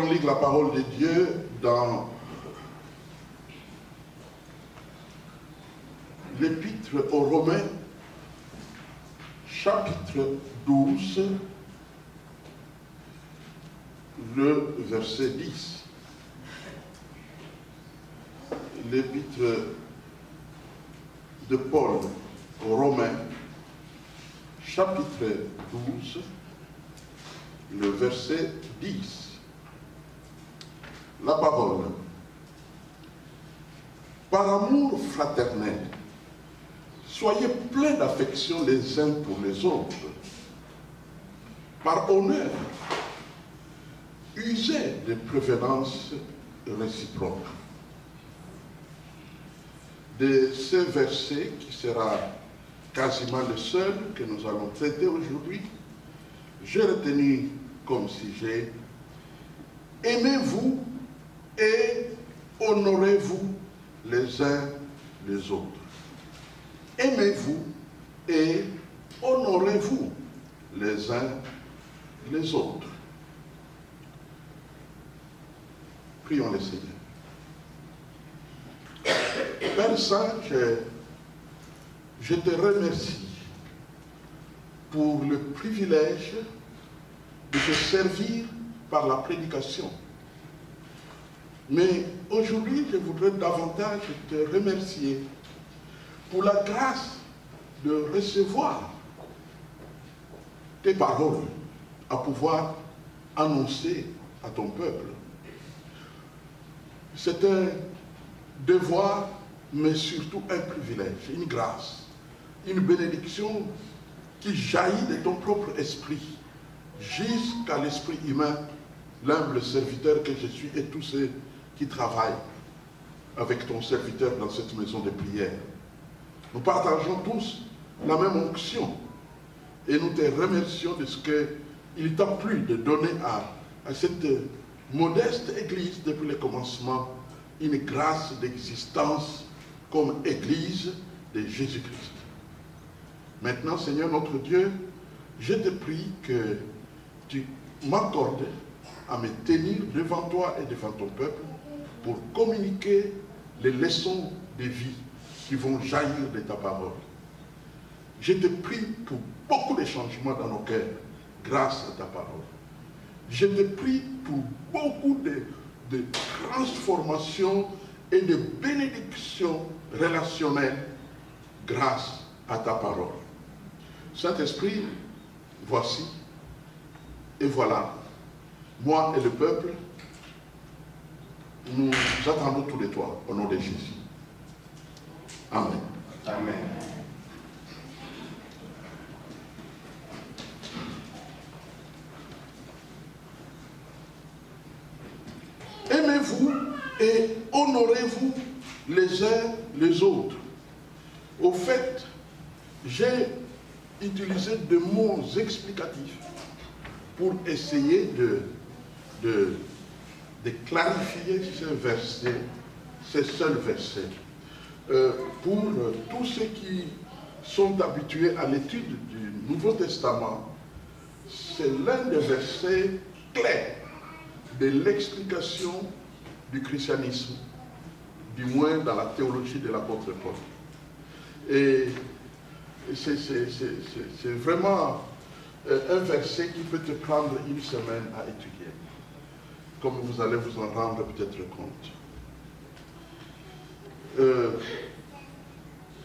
allons lire la parole de Dieu dans l'Épître aux Romains, chapitre 12, le verset 10. L'Épître de Paul aux Romains, chapitre 12, le verset 10. La parole. Par amour fraternel, soyez pleins d'affection les uns pour les autres. Par honneur, usez de préférences réciproques. De ce verset, qui sera quasiment le seul que nous allons traiter aujourd'hui, j'ai retenu comme sujet « Aimez-vous et honorez-vous les uns les autres. » Aimez-vous et honorez-vous les uns les autres. Prions le Seigneur. Père Saint, je te remercie pour le privilège de te servir par la prédication. Mais aujourd'hui, je voudrais davantage te remercier pour la grâce de recevoir tes paroles à pouvoir annoncer à ton peuple. C'est un devoir, mais surtout un privilège, une grâce, une bénédiction qui jaillit de ton propre esprit jusqu'à l'esprit humain, l'humble serviteur que je suis et tous ceux qui travaillent avec ton serviteur dans cette maison de prière. Nous partageons tous la même onction et nous te remercions de ce qu'il t'a plu de donner à cette modeste église depuis le commencement une grâce d'existence comme église de Jésus-Christ. Maintenant, Seigneur notre Dieu, je te prie que tu m'accordes à me tenir devant toi et devant ton peuple pour communiquer les leçons de vie qui vont jaillir de ta parole. Je te prie pour beaucoup de changements dans nos cœurs grâce à ta parole. Je te prie pour beaucoup de transformations et de bénédictions relationnelles grâce à ta parole. Saint-Esprit, voici et voilà, moi et le peuple, nous attendons tous les toi au nom de Jésus. Amen. Amen. Aimez-vous et honorez-vous les uns les autres. Au fait, j'ai utilisé des mots explicatifs pour essayer de clarifier ce seul verset. Pour tous ceux qui sont habitués à l'étude du Nouveau Testament, c'est l'un des versets clés de l'explication du christianisme, du moins dans la théologie de l'apôtre Paul. Et c'est vraiment un verset qui peut te prendre une semaine à étudier, comme vous allez vous en rendre peut-être compte.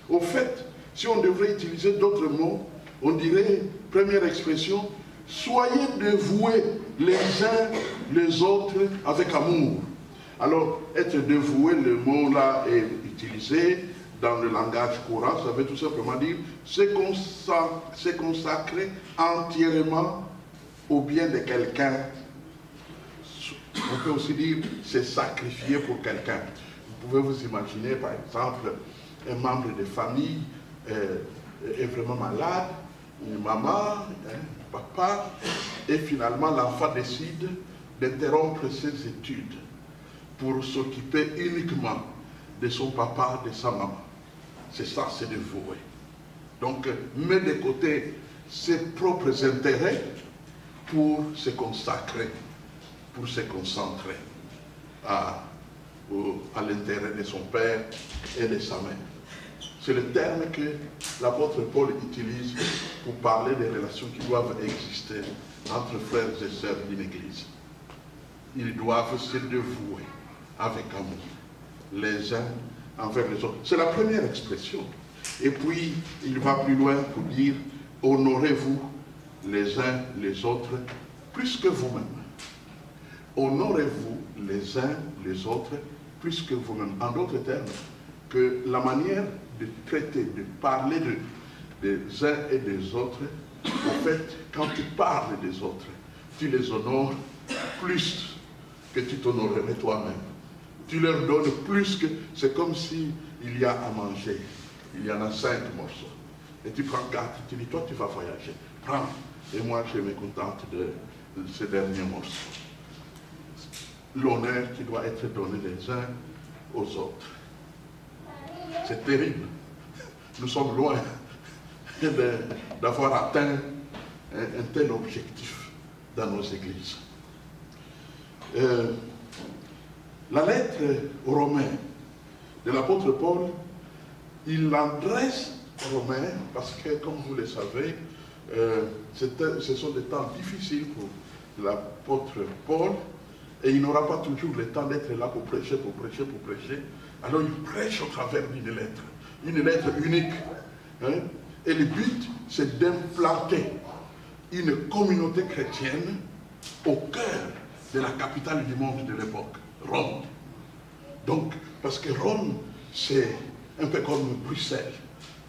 Au fait, si on devrait utiliser d'autres mots, on dirait, première expression, soyez dévoués les uns les autres avec amour. Alors, être dévoué, le mot là est utilisé dans le langage courant, ça veut tout simplement dire se consacrer entièrement au bien de quelqu'un. On peut aussi dire se sacrifier pour quelqu'un. Vous pouvez vous imaginer, par exemple, un membre de famille est vraiment malade, une maman, papa, et finalement l'enfant décide d'interrompre ses études pour s'occuper uniquement de son papa, de sa maman. C'est ça, c'est dévoué. Donc, met de côté ses propres intérêts pour se consacrer pour se concentrer à l'intérêt de son père et de sa mère. C'est le terme que l'apôtre Paul utilise pour parler des relations qui doivent exister entre frères et sœurs d'une église. Ils doivent se dévouer avec amour, les uns envers les autres. C'est la première expression. Et puis, il va plus loin pour dire, honorez-vous les uns les autres plus que vous-même. Honorez-vous les uns les autres plus que vous-même. En d'autres termes, que la manière de traiter, de parler des uns et des autres, en fait, quand tu parles des autres, tu les honores plus que tu t'honorerais toi-même. Tu leur donnes plus que... C'est comme si il y a à manger. Il y en a 5 morceaux. Et tu prends 4, tu dis, toi tu vas voyager. Prends. Et moi je me contente de ces derniers morceaux. L'honneur qui doit être donné les uns aux autres. C'est terrible. Nous sommes loin d'avoir atteint un tel objectif dans nos églises. La lettre aux Romains de l'apôtre Paul, il l'adresse aux Romains parce que, comme vous le savez, ce sont des temps difficiles pour l'apôtre Paul et il n'aura pas toujours le temps d'être là pour prêcher. Alors il prêche au travers d'une lettre unique. Hein? Et le but, c'est d'implanter une communauté chrétienne au cœur de la capitale du monde de l'époque, Rome. Donc, parce que Rome, c'est un peu comme Bruxelles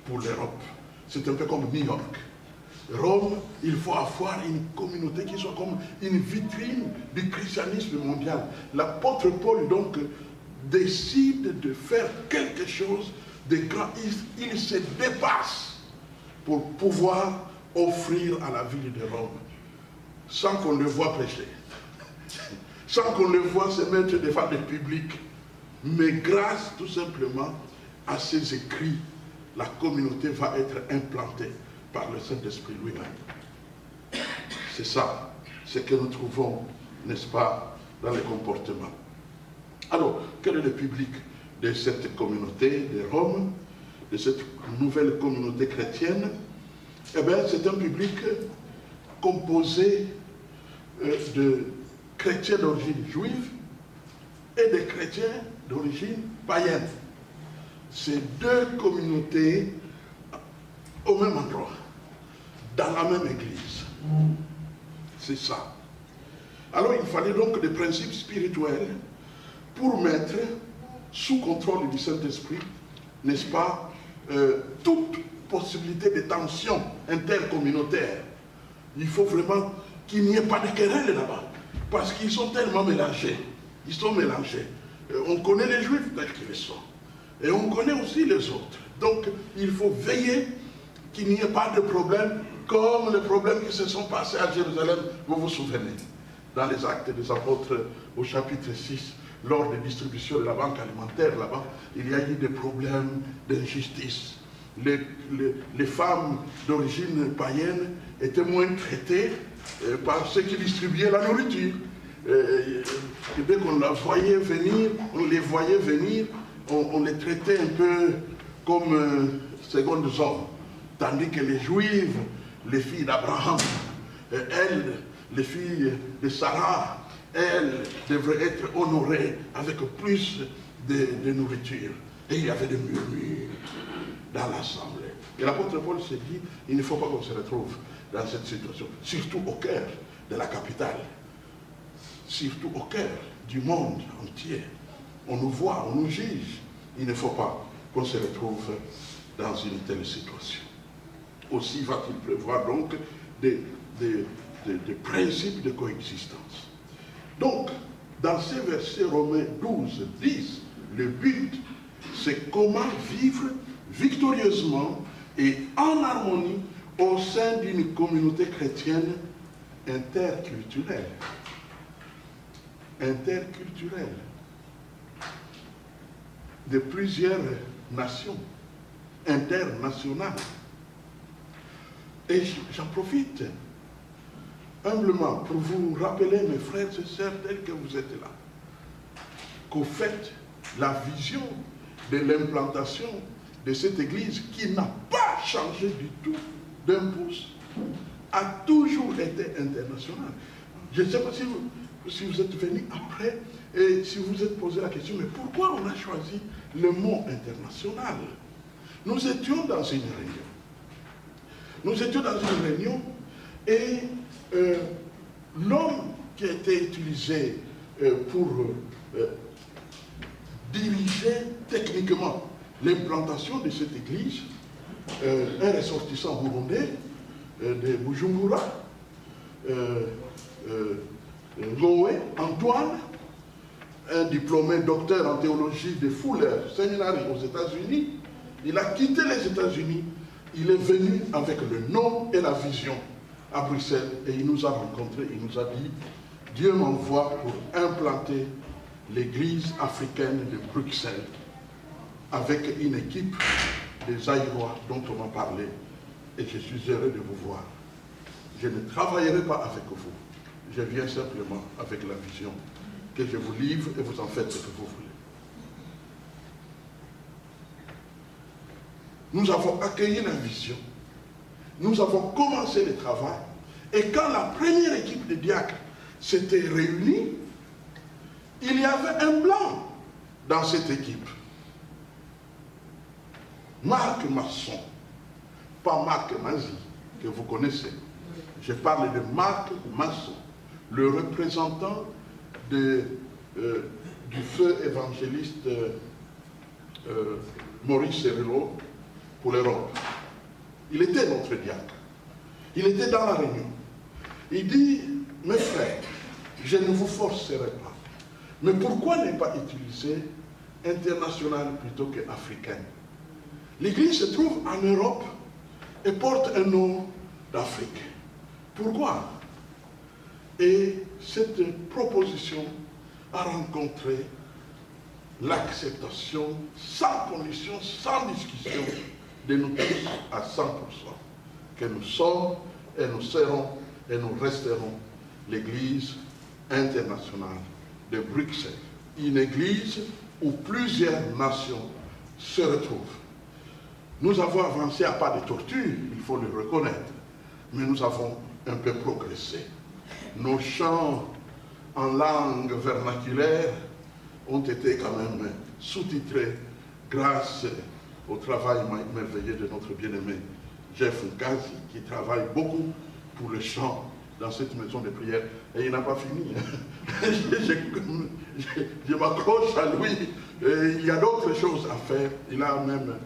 pour l'Europe. C'est un peu comme New York. Rome, il faut avoir une communauté qui soit comme une vitrine du christianisme mondial. L'apôtre Paul, donc, décide de faire quelque chose de grand. Il se dépasse pour pouvoir offrir à la ville de Rome, sans qu'on le voie prêcher, sans qu'on le voie se mettre devant le public, mais grâce tout simplement à ses écrits, la communauté va être implantée par le Saint-Esprit lui-même. C'est ça, ce que nous trouvons, n'est-ce pas, dans les comportements. Alors, quel est le public de cette communauté de Rome, de cette nouvelle communauté chrétienne? Eh bien, c'est un public composé de chrétiens d'origine juive et de chrétiens d'origine païenne. C'est deux communautés au même endroit, dans la même église. C'est ça. Alors, il fallait donc des principes spirituels pour mettre sous contrôle du Saint-Esprit, n'est-ce pas, toute possibilité de tension intercommunautaire. Il faut vraiment qu'il n'y ait pas de querelle là-bas, parce qu'ils sont tellement mélangés. Ils sont mélangés. On connaît les Juifs tels qu'ils sont, et on connaît aussi les autres. Donc, il faut veiller qu'il n'y ait pas de problème, comme les problèmes qui se sont passés à Jérusalem, vous vous souvenez, dans les Actes des Apôtres, au chapitre 6, lors des distributions de la banque alimentaire, là-bas, il y a eu des problèmes d'injustice. Les femmes d'origine païenne étaient moins traitées par ceux qui distribuaient la nourriture. Et dès qu'on la voyait venir, on les voyait venir, on les traitait un peu comme secondes hommes. Tandis que les Juives, les filles d'Abraham, elles, les filles de Sarah, elles devraient être honorées avec plus de nourriture. Et il y avait des murmures dans l'assemblée. Et l'apôtre Paul s'est dit, il ne faut pas qu'on se retrouve dans cette situation, surtout au cœur de la capitale, surtout au cœur du monde entier. On nous voit, on nous juge. Il ne faut pas qu'on se retrouve dans une telle situation. Aussi va-t-il prévoir donc des principes de coexistence. Donc, dans ces versets Romains 12, 10, le but, c'est comment vivre victorieusement et en harmonie au sein d'une communauté chrétienne interculturelle. Interculturelle. De plusieurs nations, internationales. Et j'en profite humblement pour vous rappeler, mes frères et sœurs, tels que vous êtes là, qu'au fait, la vision de l'implantation de cette église, qui n'a pas changé du tout d'un pouce, a toujours été internationale. Je ne sais pas si vous êtes venu après et si vous êtes posé la question, mais pourquoi on a choisi le mot international? Nous étions dans une réunion. Nous étions dans une réunion et l'homme qui a été utilisé pour diriger techniquement l'implantation de cette église, un ressortissant burundais de Bujumbura, Ngowe Antoine, un diplômé docteur en théologie de Fuller Seminary aux États-Unis. Il a quitté les États-Unis, il est venu avec le nom et la vision à Bruxelles et il nous a rencontrés, il nous a dit, Dieu m'envoie pour implanter l'église africaine de Bruxelles avec une équipe des Aïrois dont on m'a parlé et je suis heureux de vous voir. Je ne travaillerai pas avec vous, je viens simplement avec la vision que je vous livre et vous en faites ce que vous voulez. Nous avons accueilli la vision, nous avons commencé le travail et quand la première équipe de diacres s'était réunie, il y avait un blanc dans cette équipe. Marc Masson, pas Marc Mazi, que vous connaissez. Je parle de Marc Masson, le représentant du feu évangéliste Maurice Cerullo pour l'Europe. Il était notre diacre. Il était dans la réunion. Il dit, mes frères, je ne vous forcerai pas. Mais pourquoi ne pas utiliser international plutôt qu'africain? L'Église se trouve en Europe et porte un nom d'Afrique. Pourquoi? Et cette proposition a rencontré l'acceptation sans condition, sans discussion de nous tous à 100%. Que nous sommes et nous serons et nous resterons l'Église internationale de Bruxelles. Une église où plusieurs nations se retrouvent. Nous avons avancé à pas de tortue, il faut le reconnaître, mais nous avons un peu progressé. Nos chants en langue vernaculaire ont été quand même sous-titrés grâce au travail merveilleux de notre bien-aimé Jeff Nkazi, qui travaille beaucoup pour le chant dans cette maison de prière. Et il n'a pas fini. Je m'accroche à lui. Et il y a d'autres choses à faire. Il a même,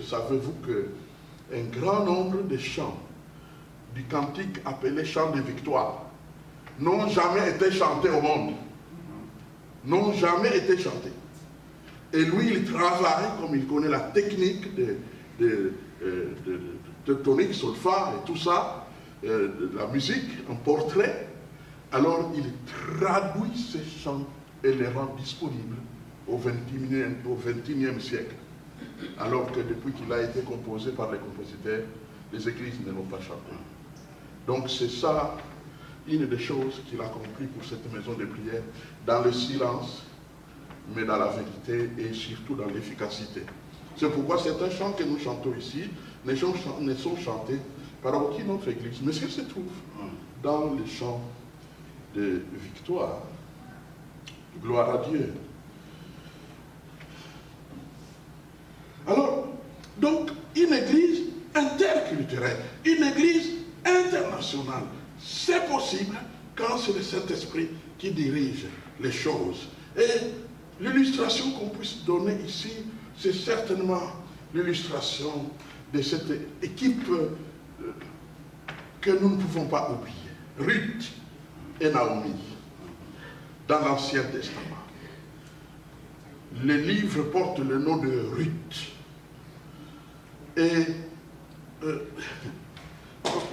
savez-vous qu'un grand nombre de chants du cantique appelé chant de victoire n'ont jamais été chantés au monde. N'ont jamais été chantés. Et lui, il travaille, comme il connaît la technique de tonique, solfa et tout ça, de la musique, un portrait, alors il traduit ces chants et les rend disponibles au XXIe siècle. Alors que depuis qu'il a été composé par les compositeurs, les églises ne l'ont pas chanté. Donc c'est ça, une des choses qu'il a compris pour cette maison de prière, dans le silence, mais dans la vérité et surtout dans l'efficacité. C'est pourquoi c'est un chant que nous chantons ici, ne sont chantés par aucune autre église, mais ce qui se trouve dans les chants de victoire, gloire à Dieu. Alors, donc, une église interculturelle, une église internationale, c'est possible quand c'est le Saint-Esprit qui dirige les choses. Et l'illustration qu'on puisse donner ici, c'est certainement l'illustration de cette équipe que nous ne pouvons pas oublier. Ruth et Naomi, dans l'Ancien Testament. Le livre porte le nom de Ruth. Et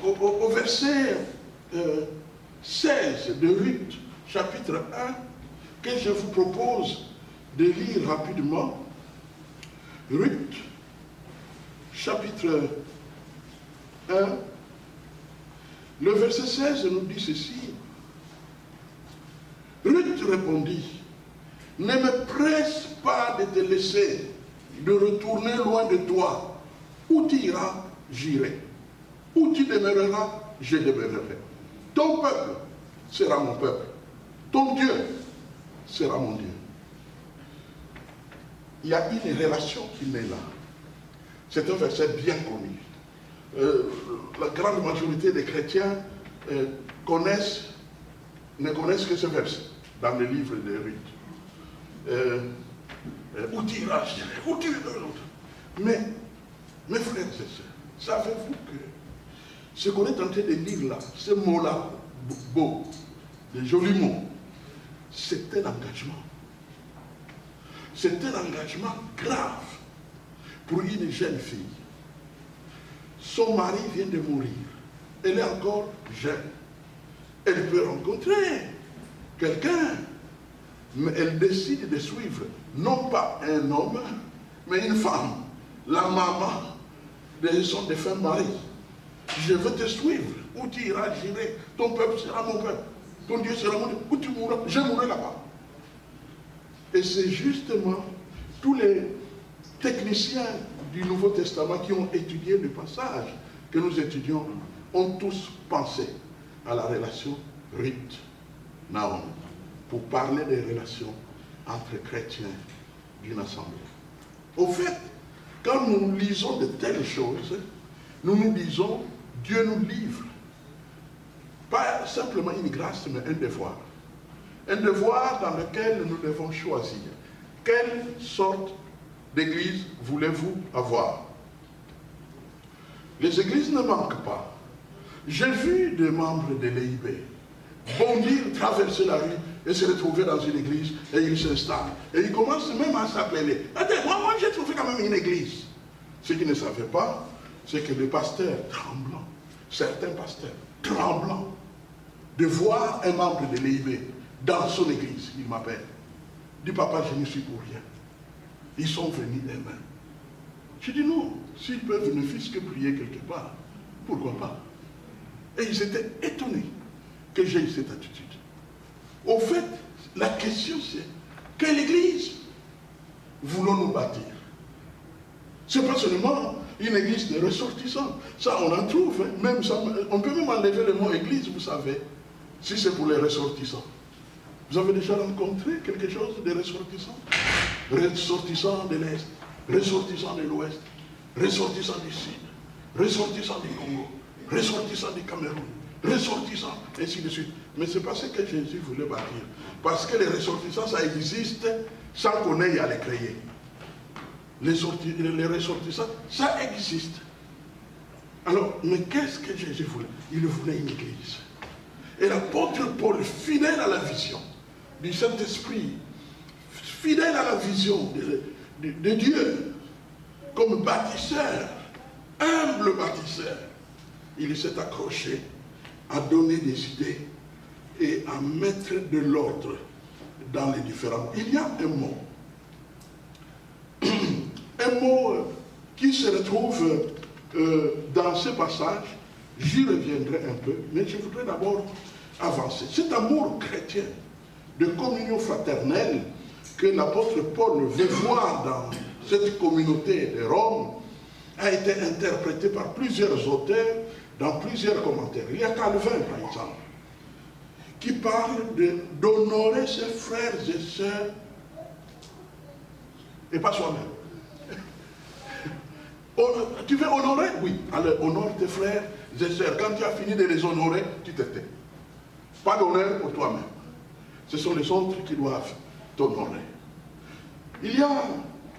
au verset 16 de Ruth, chapitre 1, que je vous propose de lire rapidement, Ruth, chapitre 1, Le verset 16 nous dit ceci. Ruth répondit, ne me presse pas de te laisser, de retourner loin de toi. Où tu iras, j'irai. Où tu demeureras, je demeurerai. Ton peuple sera mon peuple. Ton Dieu sera mon Dieu. Il y a une relation qui naît là. C'est un verset bien connu. La grande majorité des chrétiens ne connaissent que ce verset dans le livre de Ruth. Où tu iras, où tu iras. Mais, mes frères et sœurs, savez-vous que ce qu'on est en train de lire là, ce mot-là, beau, des jolis mots, c'est un engagement. C'est un engagement grave pour une jeune fille. Son mari vient de mourir. Elle est encore jeune. Elle peut rencontrer quelqu'un, mais elle décide de suivre non pas un homme, mais une femme, la maman de son défunt mari. Je veux te suivre. Où tu iras, j'irai. Ton peuple sera mon peuple. Ton Dieu sera mon Dieu. Où tu mourras, je mourrai là-bas. Et c'est justement tous les techniciens du Nouveau Testament qui ont étudié le passage que nous étudions ont tous pensé à la relation Ruth-Naomi pour parler des relations entre chrétiens d'une assemblée. Au fait, quand nous lisons de telles choses, nous nous disons, Dieu nous livre, pas simplement une grâce, mais un devoir. Un devoir dans lequel nous devons choisir. Quelle sorte d'église voulez-vous avoir? Les églises ne manquent pas. J'ai vu des membres de l'EIB bondir, traverser la rue et se retrouver dans une église et ils s'installent. Et ils commencent même à s'appeler. Moi j'ai trouvé quand même une église. Ce qu'ils ne savaient pas, c'est que le pasteur tremblant, certains pasteurs tremblants, de voir un membre de l'EIB dans son église, il m'appelle. Dit, papa, je ne suis pour rien. Ils sont venus eux-mêmes. Je dis non, s'ils peuvent ne fût-ce que prier quelque part, pourquoi pas? Et ils étaient étonnés que j'ai eu cette attitude. Au fait, la question c'est, quelle église voulons-nous bâtir? Ce n'est pas seulement une église de ressortissants. Ça, on en trouve. Hein. Même ça, on peut même enlever le mot église, vous savez, si c'est pour les ressortissants. Vous avez déjà rencontré quelque chose de ressortissant? Ressortissant de l'Est, ressortissant de l'Ouest, ressortissant du Sud, ressortissant du Congo, ressortissant du Cameroun, ressortissant, ainsi de suite. Mais ce n'est pas ce que Jésus voulait bâtir. Parce que les ressortissants, ça existe sans qu'on ait à les créer. Les ressortissants, ça existe. Alors, mais qu'est-ce que Jésus voulait? Il voulait une église. Et l'apôtre Paul, fidèle à la vision du Saint-Esprit, fidèle à la vision de Dieu, comme bâtisseur, humble bâtisseur, il s'est accroché à donner des idées et à mettre de l'ordre dans les différents. Il y a un mot qui se retrouve dans ce passage, j'y reviendrai un peu, mais je voudrais d'abord avancer. Cet amour chrétien de communion fraternelle que l'apôtre Paul veut voir dans cette communauté de Rome a été interprété par plusieurs auteurs dans plusieurs commentaires. Il y a Calvin, par exemple, qui parle d'honorer ses frères et sœurs et pas soi-même. Tu veux honorer? Oui. Alors, honore tes frères et sœurs. Quand tu as fini de les honorer, tu te tais. Pas d'honneur pour toi-même. Ce sont les autres qui doivent t'honorer. Il y a,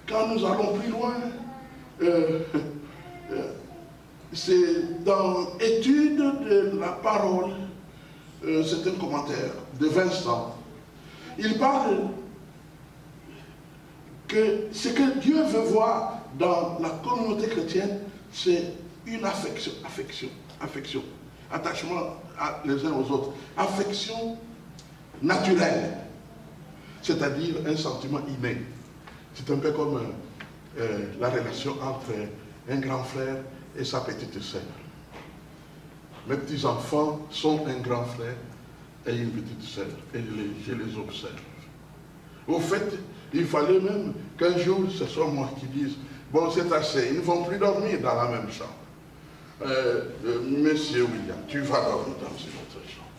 quand nous allons plus loin, c'est dans Étude de la parole, c'est un commentaire de Vincent. Il parle que ce que Dieu veut voir dans la communauté chrétienne, c'est une affection, attachement les uns aux autres, affection naturelle, c'est-à-dire un sentiment inné. C'est un peu comme la relation entre un grand frère et sa petite sœur. Mes petits-enfants sont un grand frère et une petite sœur. Et je les observe. Au fait, il fallait même qu'un jour, ce soit moi qui dise, bon, c'est assez, ils ne vont plus dormir dans la même chambre. Monsieur William, tu vas dormir dans une autre chambre.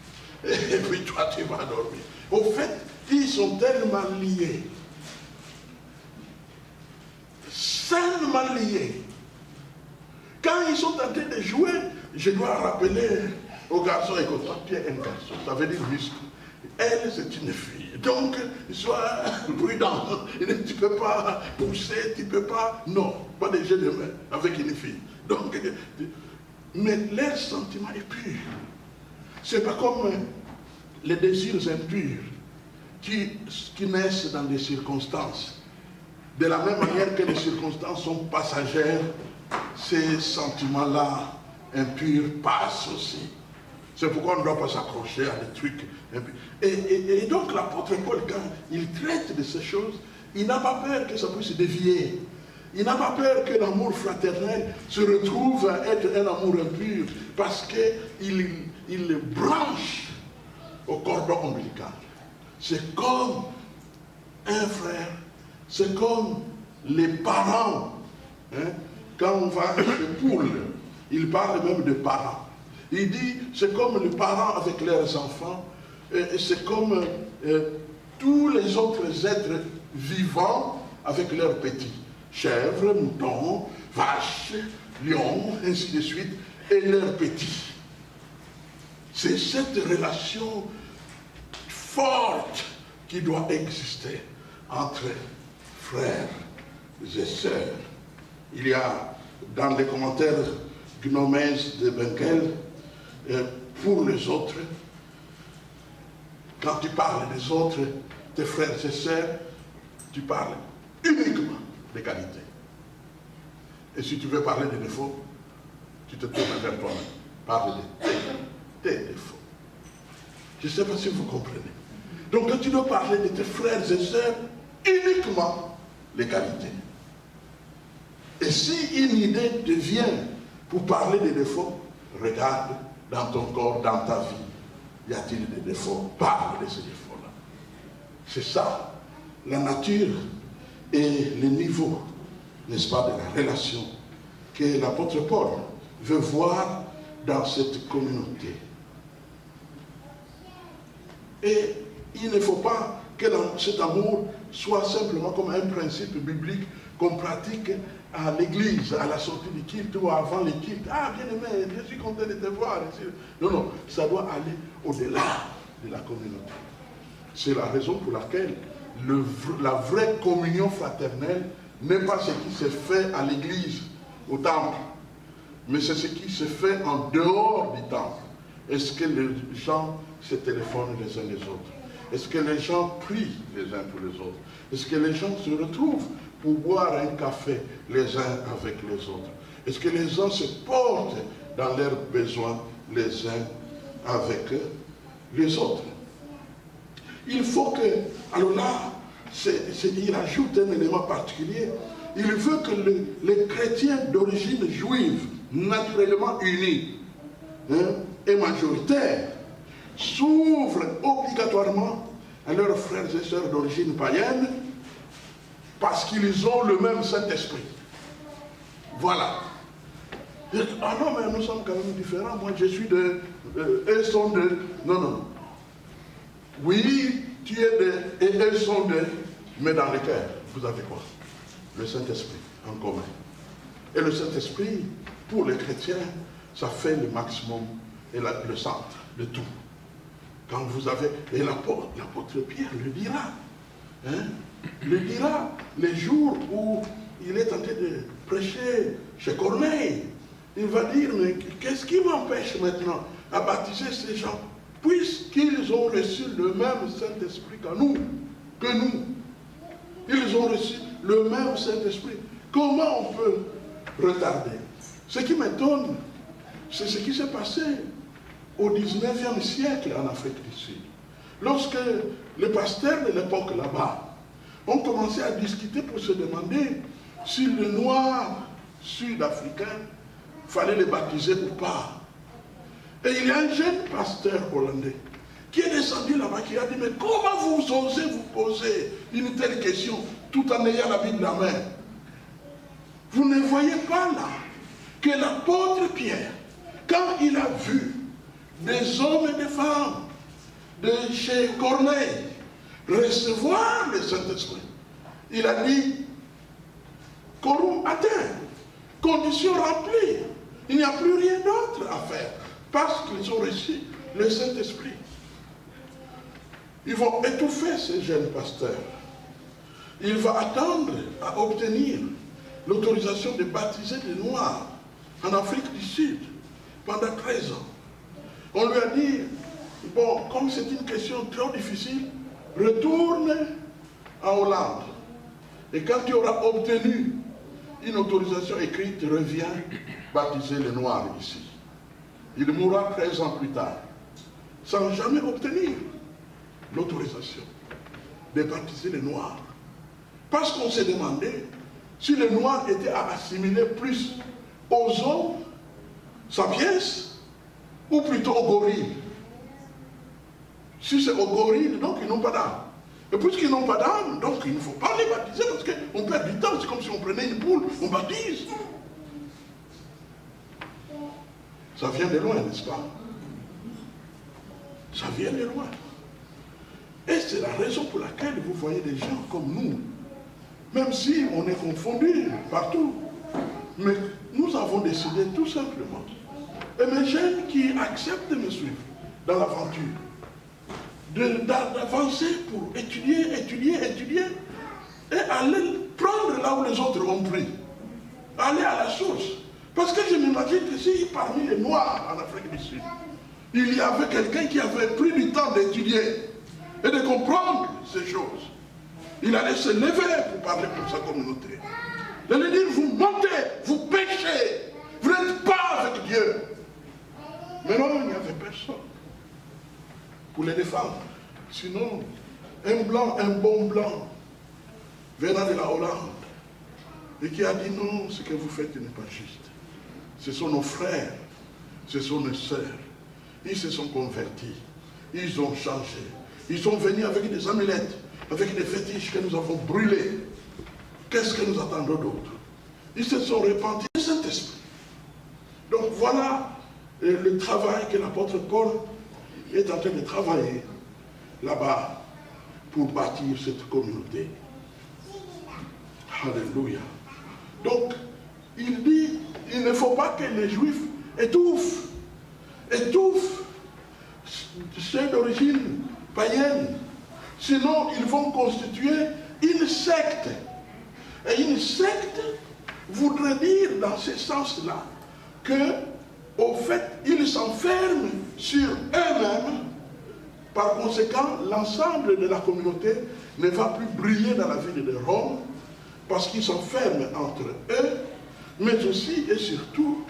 Et puis toi, tu vas dormir. Au fait, ils sont tellement liés. Tellement liés. Quand ils sont en train de jouer, je dois rappeler aux garçons, écoute, toi, tu es un garçon, ça veut dire muscle. Elle, c'est une fille. Donc, sois prudent. Tu ne peux pas pousser, tu ne peux pas... Non, pas de jeu de main avec une fille. Donc, mais leur sentiment est pur. C'est pas comme les désirs impurs qui naissent dans des circonstances. De la même manière que les circonstances sont passagères, ces sentiments-là impurs passent aussi. C'est pourquoi on ne doit pas s'accrocher à des trucs impurs. Et donc l'apôtre Paul, quand il traite de ces choses, il n'a pas peur que ça puisse dévier. Il n'a pas peur que l'amour fraternel se retrouve à être un amour impur, parce qu'il le branche au cordon ombilical. C'est comme un frère, c'est comme les parents. Hein? Quand on va chez Paul, il parle même de parents. Il dit, c'est comme les parents avec leurs enfants, c'est comme tous les autres êtres vivants avec leurs petits. Chèvres, moutons, vaches, lions, ainsi de suite, et leurs petits. C'est cette relation forte qui doit exister entre frères et sœurs. Il y a dans les commentaires Gnomès de Benkel, pour les autres, quand tu parles des autres, tes frères et sœurs, tu parles uniquement des qualités. Et si tu veux parler des défauts, tu te tournes vers toi-même. Parle de tes défauts. Je ne sais pas si vous comprenez. Donc quand tu dois parler de tes frères et sœurs, uniquement les qualités. Et si une idée te vient pour parler des défauts, regarde dans ton corps, dans ta vie. Y a-t-il des défauts? Parle de ces défauts-là. C'est ça, la nature et le niveau, n'est-ce pas, de la relation que l'apôtre Paul veut voir dans cette communauté. Et il ne faut pas que cet amour soit simplement comme un principe biblique qu'on pratique à l'église, à la sortie du culte ou avant le culte. Ah, bien aimé, je suis content de te voir. Non, non, ça doit aller au-delà de la communauté. C'est la raison pour laquelle la vraie communion fraternelle n'est pas ce qui se fait à l'église, au temple, mais c'est ce qui se fait en dehors du temple. Est-ce que les gens se téléphonent les uns les autres? Est-ce que les gens prient les uns pour les autres? Est-ce que les gens se retrouvent pour boire un café les uns avec les autres? Est-ce que les gens se portent dans leurs besoins les uns avec les autres? Il faut que, alors là, il ajoute un élément particulier. Il veut que les chrétiens d'origine juive, naturellement unis et majoritaires, s'ouvrent obligatoirement à leurs frères et sœurs d'origine païenne, parce qu'ils ont le même Saint-Esprit. Voilà. Ah non, mais nous sommes quand même différents. Moi, je suis de... eux sont de... Non, non. Oui, tu es de... et eux sont de... Mais dans le cœur, vous avez quoi? Le Saint-Esprit en commun. Et le Saint-Esprit, pour les chrétiens, ça fait le maximum et le centre de tout. Quand vous avez... Et l'apôtre Pierre le dira. Hein? Le dira les jours où il est en train de prêcher chez Corneille. Il va dire, mais qu'est-ce qui m'empêche maintenant à baptiser ces gens, puisqu'ils ont reçu le même Saint-Esprit que nous. Ils ont reçu le même Saint-Esprit. Comment on peut retarder? Ce qui m'étonne, c'est ce qui s'est passé au 19e siècle en Afrique du Sud. Lorsque les pasteurs de l'époque là-bas ont commencé à discuter pour se demander si les Noirs sud-africains fallait les baptiser ou pas. Et il y a un jeune pasteur hollandais qui est descendu là-bas, qui a dit, mais comment vous osez vous poser une telle question tout en ayant la Bible à la main? Vous ne voyez pas là que l'apôtre Pierre, quand il a vu des hommes et des femmes de chez Corneille recevoir le Saint-Esprit, il a dit, quorum atteint, condition remplie, il n'y a plus rien d'autre à faire, parce qu'ils ont reçu le Saint-Esprit. Ils vont étouffer ces jeunes pasteurs. Il va attendre à obtenir l'autorisation de baptiser des Noirs en Afrique du Sud pendant 13 ans. On lui a dit, bon, comme c'est une question trop difficile, retourne en Hollande. Et quand tu auras obtenu une autorisation écrite, reviens baptiser les Noirs ici. Il mourra 13 ans plus tard, sans jamais obtenir l'autorisation de baptiser les Noirs. Parce qu'on s'est demandé si les Noirs étaient à assimiler plus aux hommes, sapiens, ou plutôt aux gorilles. Si c'est aux gorilles, donc ils n'ont pas d'âme. Et puisqu'ils n'ont pas d'âme, donc il ne faut pas les baptiser parce qu'on perd du temps. C'est comme si on prenait une poule, on baptise. Ça vient de loin, n'est-ce pas? Ça vient de loin. Et c'est la raison pour laquelle vous voyez des gens comme nous, même si on est confondus partout, mais nous avons décidé tout simplement, et mes jeunes qui acceptent de me suivre dans l'aventure, d'avancer pour étudier, et aller prendre là où les autres ont pris, aller à la source. Parce que je m'imagine que si parmi les Noirs en Afrique du Sud, il y avait quelqu'un qui avait pris du temps d'étudier et de comprendre ces choses, il allait se lever pour parler pour sa communauté. Il allait dire, vous mentez, vous péchez, vous n'êtes pas avec Dieu. Mais non, il n'y avait personne pour les défendre. Sinon, un blanc, un bon blanc, venant de la Hollande, et qui a dit non, ce que vous faites n'est pas juste. Ce sont nos frères, ce sont nos sœurs. Ils se sont convertis, ils ont changé. Ils sont venus avec des amulettes, avec des fétiches que nous avons brûlés. Qu'est-ce que nous attendons d'autre? Ils se sont repentis du Saint-Esprit. Donc voilà le travail que l'apôtre Paul est en train de travailler là-bas pour bâtir cette communauté. Alléluia. Donc, il dit, il ne faut pas que les Juifs étouffent ceux d'origine païenne. Sinon, ils vont constituer une secte. Et une secte voudrait dire, dans ce sens-là, que, au fait, ils s'enferment sur eux-mêmes. Par conséquent, l'ensemble de la communauté ne va plus briller dans la ville de Rome, parce qu'ils s'enferment entre eux, mais aussi et surtout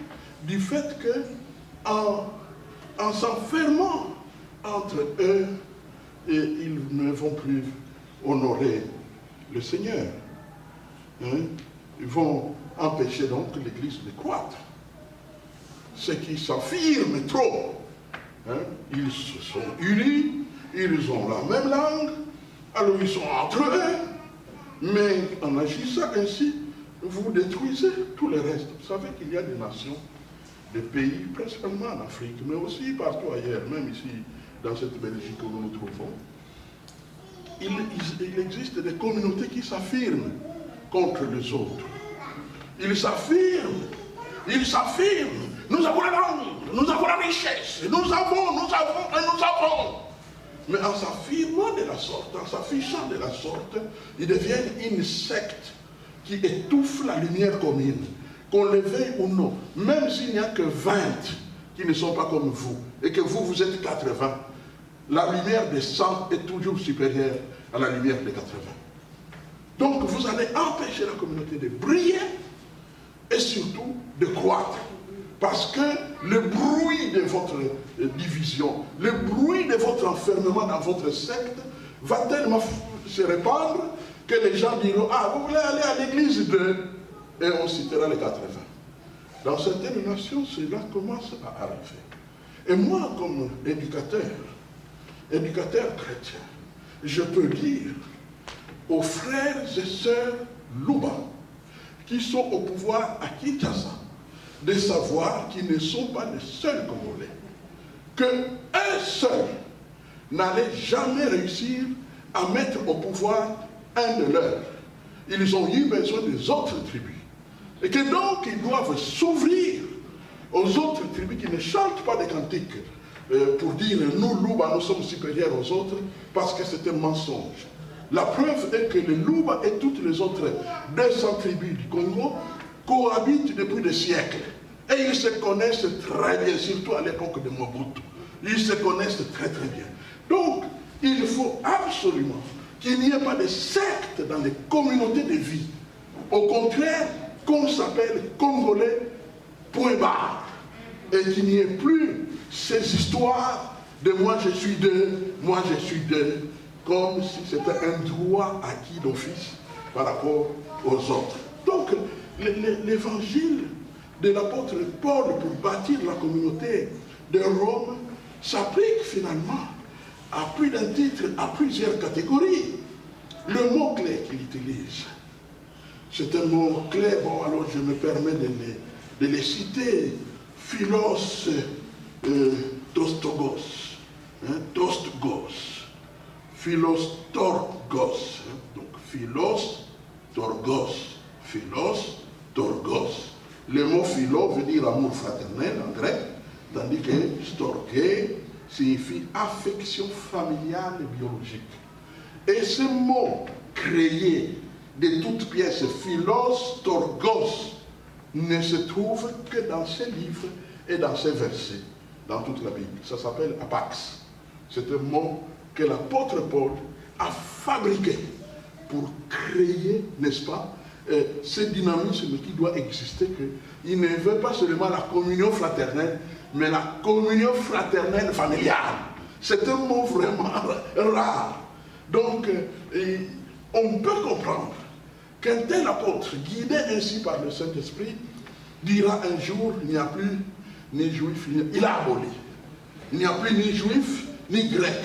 du fait que, en s'enfermant entre eux, et ils ne vont plus honorer le Seigneur. Hein? Ils vont empêcher donc l'Église de croître. Ceux qui s'affirment trop, hein? Ils se sont unis, ils ont la même langue, alors ils sont entre eux, mais en agissant ainsi, vous détruisez tout le reste. Vous savez qu'il y a des nations, des pays, principalement en Afrique, mais aussi partout ailleurs, même ici, dans cette Belgique où nous nous trouvons, il existe des communautés qui s'affirment contre les autres. Ils s'affirment. Nous avons la langue, nous avons la richesse, nous avons. Mais en s'affirmant de la sorte, en s'affichant de la sorte, ils deviennent une secte qui étouffe la lumière commune, qu'on le veuille ou non. Même s'il n'y a que 20 qui ne sont pas comme vous, et que vous êtes 80, la lumière des 100 est toujours supérieure à la lumière des 80. Donc vous allez empêcher la communauté de briller et surtout de croître. Parce que le bruit de votre division, le bruit de votre enfermement dans votre secte va tellement se répandre que les gens diront, ah, vous voulez aller à l'église de... Et on citera les 80. Dans certaines nations, cela commence à arriver. Et moi, comme éducateur chrétien, je peux dire aux frères et sœurs Luba, qui sont au pouvoir à Kinshasa, de savoir qu'ils ne sont pas les seuls Congolais, qu'un seul n'allait jamais réussir à mettre au pouvoir un de leurs. Ils ont eu besoin des autres tribus. Et que donc ils doivent s'ouvrir aux autres tribus qui ne chantent pas des cantiques pour dire nous, Luba, nous sommes supérieurs aux autres, parce que c'est un mensonge. La preuve est que les Luba et toutes les autres 200 tribus du Congo cohabitent depuis des siècles. Et ils se connaissent très bien, surtout à l'époque de Mobutu. Ils se connaissent très très bien. Donc, il faut absolument qu'il n'y ait pas de secte dans les communautés de vie. Au contraire, qu'on s'appelle Congolais, point barre. Et qu'il n'y ait plus ces histoires de moi je suis d'eux, moi je suis d'eux, comme si c'était un droit acquis d'office par rapport aux autres. Donc, l'évangile de l'apôtre Paul pour bâtir la communauté de Rome s'applique finalement à plus d'un titre, à plusieurs catégories. Le mot-clé qu'il utilise, c'est un mot-clé, bon alors je me permets de les citer, philos dostogos, dostgos, philos torgos, donc philos torgos. Le mot philo veut dire amour fraternel en grec, tandis que storgé signifie affection familiale et biologique. Et ce mot créé de toutes pièces, philos torgos, ne se trouve que dans ces livres et dans ces versets, dans toute la Bible. Ça s'appelle apax. C'est un mot que l'apôtre Paul a fabriqué pour créer, n'est-ce pas, ce dynamisme qui doit exister, qu'il ne veut pas seulement la communion fraternelle, mais la communion fraternelle familiale. C'est un mot vraiment rare. Donc, on peut comprendre qu'un tel apôtre, guidé ainsi par le Saint-Esprit, dira un jour, il n'y a plus ni juif, il a aboli. Il n'y a plus ni juif, ni grec.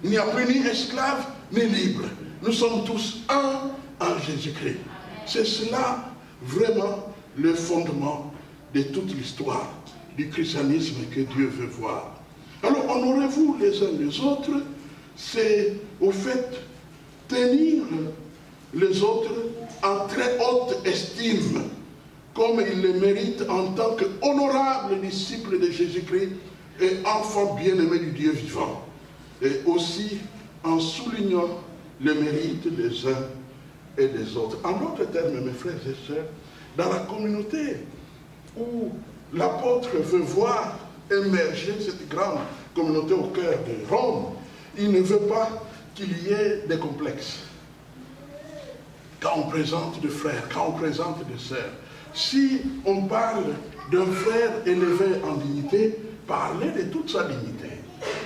Il n'y a plus ni esclave, ni libre. Nous sommes tous un en Jésus-Christ. C'est cela vraiment le fondement de toute l'histoire du christianisme que Dieu veut voir. Alors, honorez-vous les uns les autres, c'est au fait tenir les autres en très haute estime, comme ils le méritent en tant qu'honorables disciples de Jésus-Christ et enfants bien-aimés du Dieu vivant. Et aussi en soulignant le mérite des uns et des autres. En d'autres termes, mes frères et sœurs, dans la communauté où l'apôtre veut voir émerger cette grande communauté au cœur de Rome, il ne veut pas qu'il y ait des complexes. Quand on présente des frères, quand on présente des sœurs, si on parle d'un frère élevé en dignité, parlez de toute sa dignité.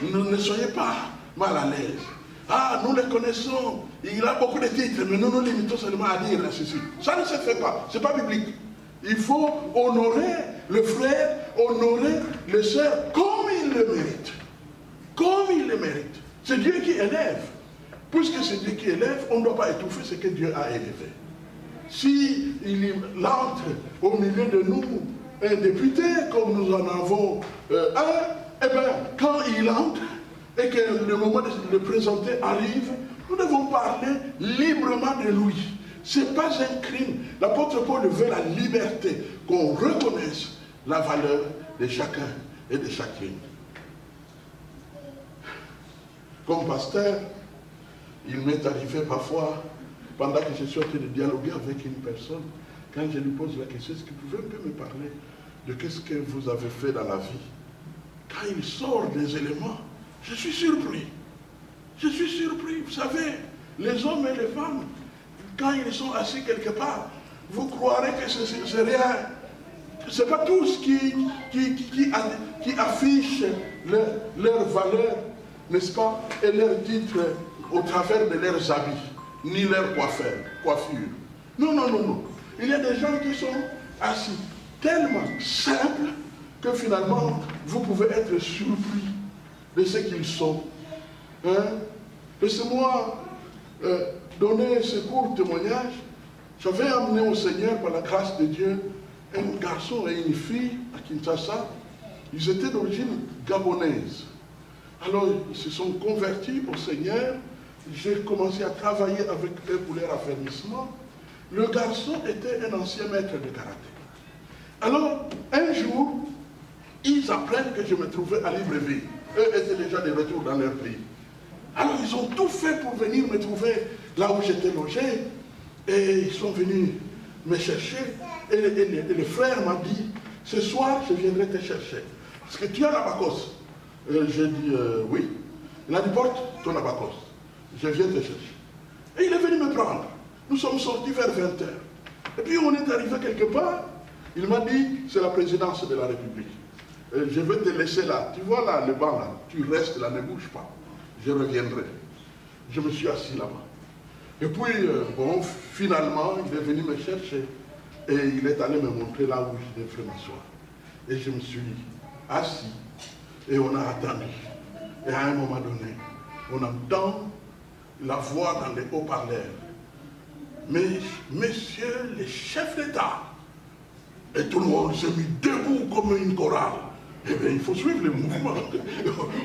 Ne soyez pas mal à l'aise. Ah, nous le connaissons, il a beaucoup de titres, mais nous nous limitons seulement à dire ceci. Ça ne se fait pas, ce n'est pas biblique. Il faut honorer le frère, honorer les sœurs comme il le mérite. Comme il le mérite. C'est Dieu qui élève. Puisque c'est Dieu qui élève, on ne doit pas étouffer ce que Dieu a élevé. Si il entre au milieu de nous, un député, comme nous en avons un, eh bien, quand il entre, et que le moment de le présenter arrive, nous devons parler librement de lui. Ce n'est pas un crime. L'apôtre Paul veut la liberté, qu'on reconnaisse la valeur de chacun et de chacune. Comme pasteur, il m'est arrivé parfois, pendant que je suis en train de dialoguer avec une personne, quand je lui pose la question, est-ce que vous pouvez un peu me parler de qu'est-ce que vous avez fait dans la vie? Quand il sort des éléments, je suis surpris. Je suis surpris. Vous savez, les hommes et les femmes, quand ils sont assis quelque part, vous croirez que c'est rien. Ce n'est pas tous qui affichent leur valeur, n'est-ce pas, et leur titre au travers de leurs habits, ni leur coiffure. Non, non, non, non. Il y a des gens qui sont assis tellement simples que finalement, vous pouvez être surpris de ce qu'ils sont. Hein? Laissez-moi donner ce court témoignage. J'avais amené au Seigneur, par la grâce de Dieu, un garçon et une fille à Kinshasa. Ils étaient d'origine gabonaise. Alors, ils se sont convertis au Seigneur. J'ai commencé à travailler avec eux pour leur affermissement. Le garçon était un ancien maître de karaté. Alors, un jour, ils apprennent que je me trouvais à Libreville. Eux étaient déjà de retour dans leur pays. Alors, ils ont tout fait pour venir me trouver là où j'étais logé. Et ils sont venus me chercher. Et le frère m'a dit, ce soir, je viendrai te chercher. Parce que tu as l'abacos. J'ai dit, oui. Il a dit, porte ton abacos. Je viens te chercher. Et il est venu me prendre. Nous sommes sortis vers 20h. Et puis on est arrivé quelque part. Il m'a dit, c'est la présidence de la République. Je vais te laisser là. Tu vois là, le banc là. Tu restes là, ne bouge pas. Je reviendrai. Je me suis assis là-bas. Et puis, bon, finalement, il est venu me chercher. Et il est allé me montrer là où je devrais m'asseoir. Et je me suis assis. Et on a attendu. Et à un moment donné, on entend la voix dans les haut-parleurs. Mais, messieurs les chefs d'État, et tout le monde s'est mis debout comme une chorale. Eh bien, il faut suivre le mouvement.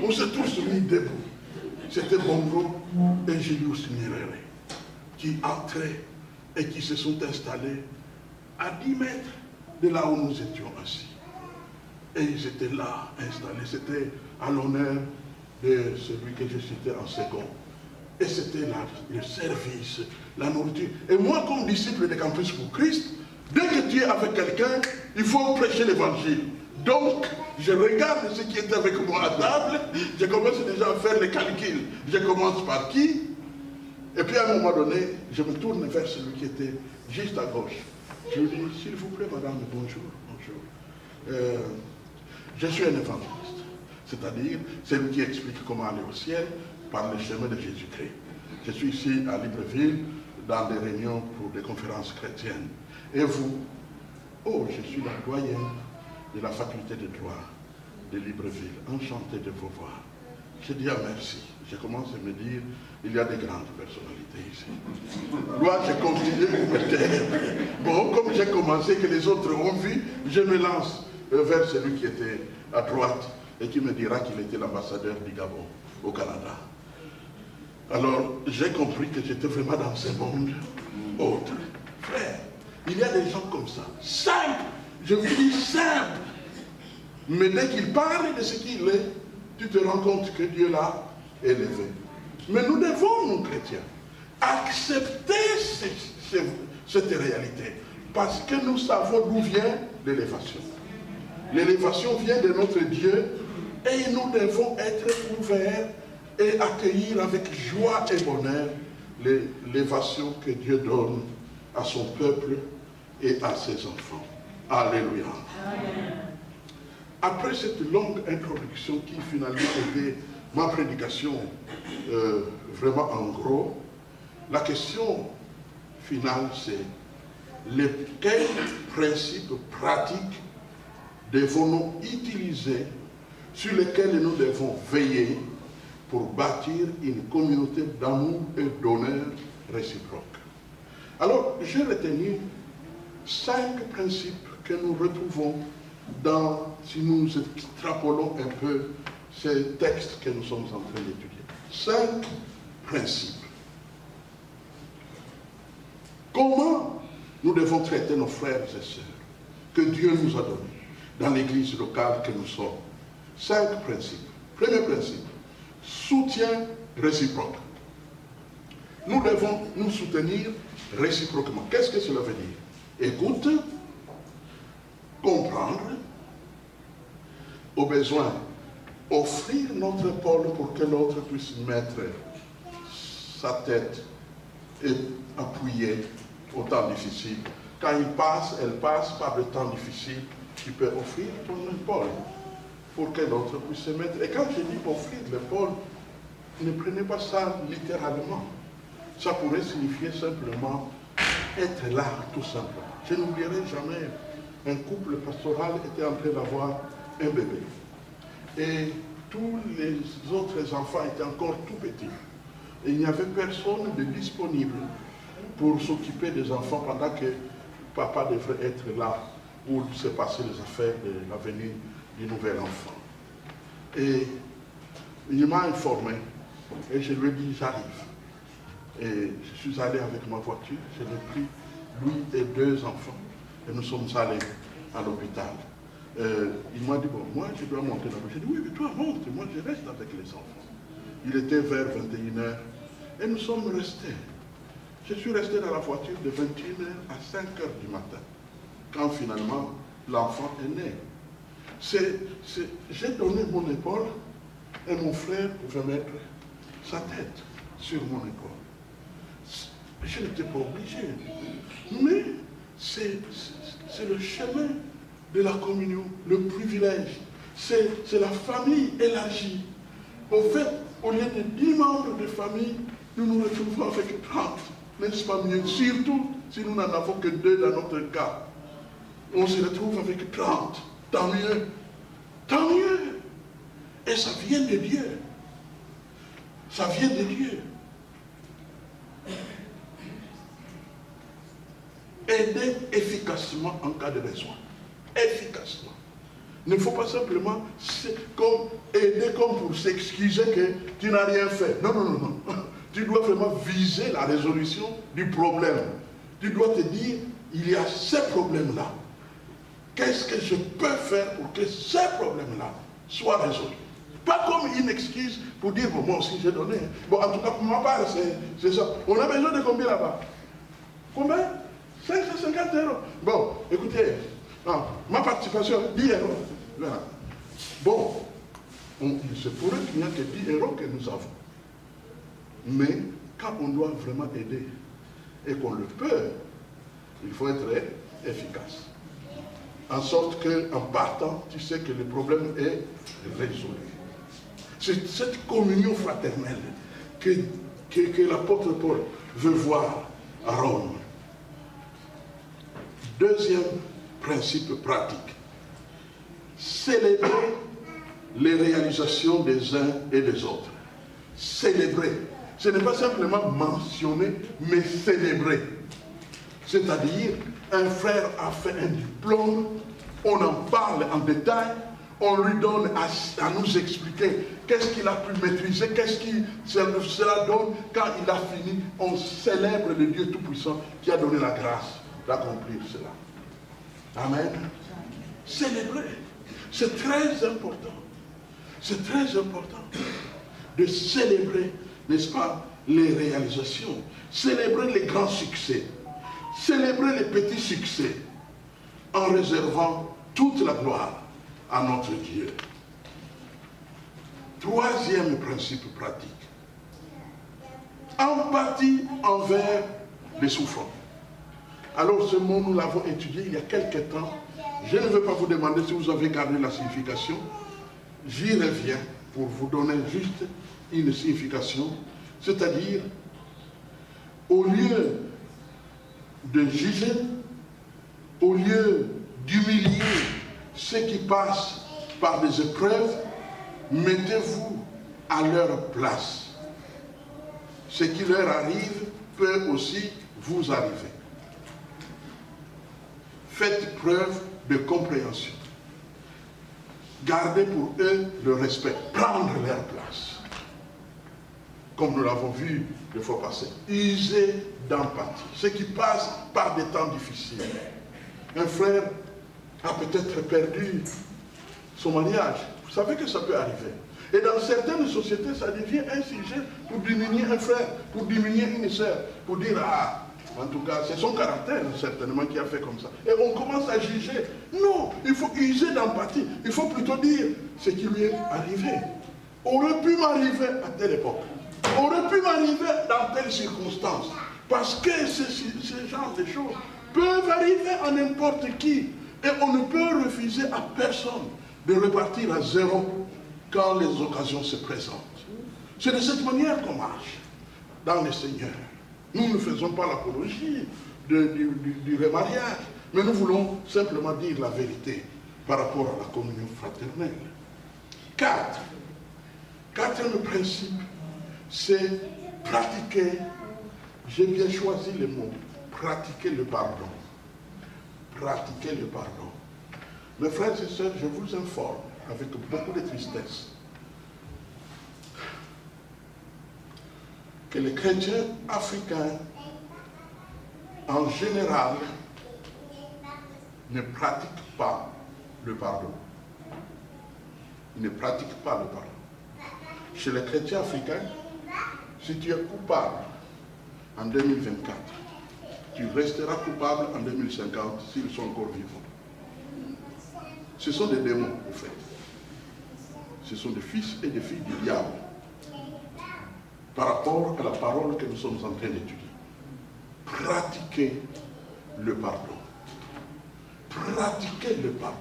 On s'est tous mis debout. C'était Bongo et Julius Nyerere qui entraient et qui se sont installés à 10 mètres de là où nous étions assis. Et ils étaient là, installés. C'était à l'honneur de celui que je citais en second. Et c'était là, le service, la nourriture. Et moi, comme disciple de Campus pour Christ, dès que tu es avec quelqu'un, il faut prêcher l'évangile. Donc, je regarde ceux qui étaient avec moi à table, je commence déjà à faire les calculs. Je commence par qui? Et puis à un moment donné, je me tourne vers celui qui était juste à gauche. Je lui dis, s'il vous plaît, madame, bonjour, bonjour. Je suis un évangéliste, c'est-à-dire celui qui explique comment aller au ciel par le chemin de Jésus-Christ. Je suis ici à Libreville, dans des réunions pour des conférences chrétiennes. Et vous? Oh, je suis la doyenne de la faculté de droit de Libreville. Enchanté de vous voir. Je dis merci. Je commence à me dire, il y a des grandes personnalités ici. Moi, je continue de me taire. Bon, comme j'ai commencé, que les autres ont vu, je me lance vers celui qui était à droite et qui me dira qu'il était l'ambassadeur du Gabon au Canada. Alors, j'ai compris que j'étais vraiment dans ce monde autre. Frère, il y a des gens comme ça, simples, je vous dis simples. Mais dès qu'ils parlent de ce qu'il est, tu te rends compte que Dieu l'a élevé. Mais nous devons, nous chrétiens, accepter cette réalité. Parce que nous savons d'où vient l'élévation. L'élévation vient de notre Dieu et nous devons être ouverts et accueillir avec joie et bonheur l'élévation que Dieu donne à son peuple et à ses enfants. Alléluia. Amen. Après cette longue introduction qui finalement était ma prédication vraiment en gros, la question finale c'est quels principes pratiques devons-nous utiliser, sur lesquels nous devons veiller pour bâtir une communauté d'amour et d'honneur réciproque. Alors, j'ai retenu 5 principes que nous retrouvons si nous extrapolons un peu ces textes que nous sommes en train d'étudier. 5 principes. Comment nous devons traiter nos frères et sœurs que Dieu nous a donnés dans l'église locale que nous sommes? 5 principes. Premier principe, soutien réciproque. Nous devons nous soutenir réciproquement. Qu'est-ce que cela veut dire? Écoute, comprendre, au besoin, offrir notre épaule pour que l'autre puisse mettre sa tête et appuyer au temps difficile. Quand il passe, elle passe par le temps difficile, tu peux offrir ton épaule pour que l'autre puisse se mettre. Et quand je dis offrir l'épaule, ne prenez pas ça littéralement. Ça pourrait signifier simplement être là, tout simplement. Je n'oublierai jamais, un couple pastoral était en train d'avoir un bébé. Et tous les autres enfants étaient encore tout petits. Et il n'y avait personne de disponible pour s'occuper des enfants pendant que papa devrait être là pour se passer les affaires de la venue du nouvel enfant. Et il m'a informé et je lui ai dit j'arrive. Et je suis allé avec ma voiture, je l'ai pris, lui et 2 enfants, et nous sommes allés à l'hôpital. Il m'a dit, bon, moi je dois monter là-bas. J'ai dit, oui, mais toi monte, moi je reste avec les enfants. Il était vers 21h, et nous sommes restés. Je suis resté dans la voiture de 21h à 5h du matin, quand finalement l'enfant est né. J'ai donné mon épaule, et mon frère pouvait mettre sa tête sur mon épaule. Je n'étais pas obligé. Mais c'est le chemin de la communion, le privilège. C'est la famille élargie. Au fait, au lieu de 10 membres de famille, nous nous retrouvons avec 30. N'est-ce pas mieux? Surtout si nous n'en avons que 2 dans notre cas. On se retrouve avec 30. Tant mieux. Tant mieux. Et ça vient de Dieu. Ça vient de Dieu. Aider efficacement en cas de besoin. Efficacement. Il ne faut pas simplement aider comme pour s'excuser que tu n'as rien fait. Non, non, non, non. Tu dois vraiment viser la résolution du problème. Tu dois te dire, il y a ce problème-là. Qu'est-ce que je peux faire pour que ce problème-là soit résolu? Pas comme une excuse pour dire, bon, moi aussi j'ai donné. Bon, en tout cas, pour ma part, c'est ça. On a besoin de combien là-bas? Combien? 550 €. Bon, écoutez, ma participation, 10 €. Voilà. Bon, il se pourrait qu'il n'y a que 10 € que nous avons. Mais quand on doit vraiment aider et qu'on le peut, il faut être efficace. En sorte qu'en partant, tu sais que le problème est résolu. C'est cette communion fraternelle que l'apôtre Paul veut voir à Rome. Deuxième principe pratique. Célébrer les réalisations des uns et des autres. Célébrer. Ce n'est pas simplement mentionner, mais célébrer. C'est-à-dire, un frère a fait un diplôme, on en parle en détail, on lui donne à nous expliquer qu'est-ce qu'il a pu maîtriser, qu'est-ce que cela donne. Quand il a fini, on célèbre le Dieu Tout-Puissant qui a donné la grâce d'accomplir cela. Amen. Célébrer. C'est très important. C'est très important de célébrer, n'est-ce pas, les réalisations. Célébrer les grands succès. Célébrer les petits succès en réservant toute la gloire à notre Dieu. Troisième principe pratique. Empathie envers les souffrants. Alors ce mot, nous l'avons étudié il y a quelques temps. Je ne veux pas vous demander si vous avez gardé la signification. J'y reviens pour vous donner juste une signification. C'est-à-dire, au lieu de juger, au lieu d'humilier ceux qui passent par des épreuves, mettez-vous à leur place. Ce qui leur arrive peut aussi vous arriver. Faites preuve de compréhension. Gardez pour eux le respect. Prendre leur place. Comme nous l'avons vu les fois passées. Usez d'empathie. Ceux qui passent par des temps difficiles. Un frère a peut-être perdu son mariage. Vous savez que ça peut arriver. Et dans certaines sociétés, ça devient un sujet pour diminuer un frère, pour diminuer une sœur, pour dire, en tout cas, c'est son caractère certainement qui a fait comme ça. Et on commence à juger. Non, il faut user d'empathie. Il faut plutôt dire ce qui lui est arrivé. Aurait pu m'arriver à telle époque. Aurait pu m'arriver dans telle circonstance. Parce que ce genre de choses peuvent arriver à n'importe qui. Et on ne peut refuser à personne de repartir à zéro quand les occasions se présentent. C'est de cette manière qu'on marche dans le Seigneur. Nous ne faisons pas l'apologie du remariage, mais nous voulons simplement dire la vérité. par rapport à la communion fraternelle. Quatrième principe, c'est pratiquer, j'ai bien choisi le mot, pratiquer le pardon. Pratiquer le pardon. Mes frères et sœurs, je vous informe avec beaucoup de tristesse que les chrétiens africains, en général, ne pratiquent pas le pardon. Ils ne pratiquent pas le pardon. Chez les chrétiens africains, si tu es coupable en 2024, tu resteras coupable en 2050 s'ils sont encore vivants. Ce sont des démons, en fait. Ce sont des fils et des filles du diable par rapport à la parole que nous sommes en train d'étudier. Pratiquez le pardon. Pratiquez le pardon.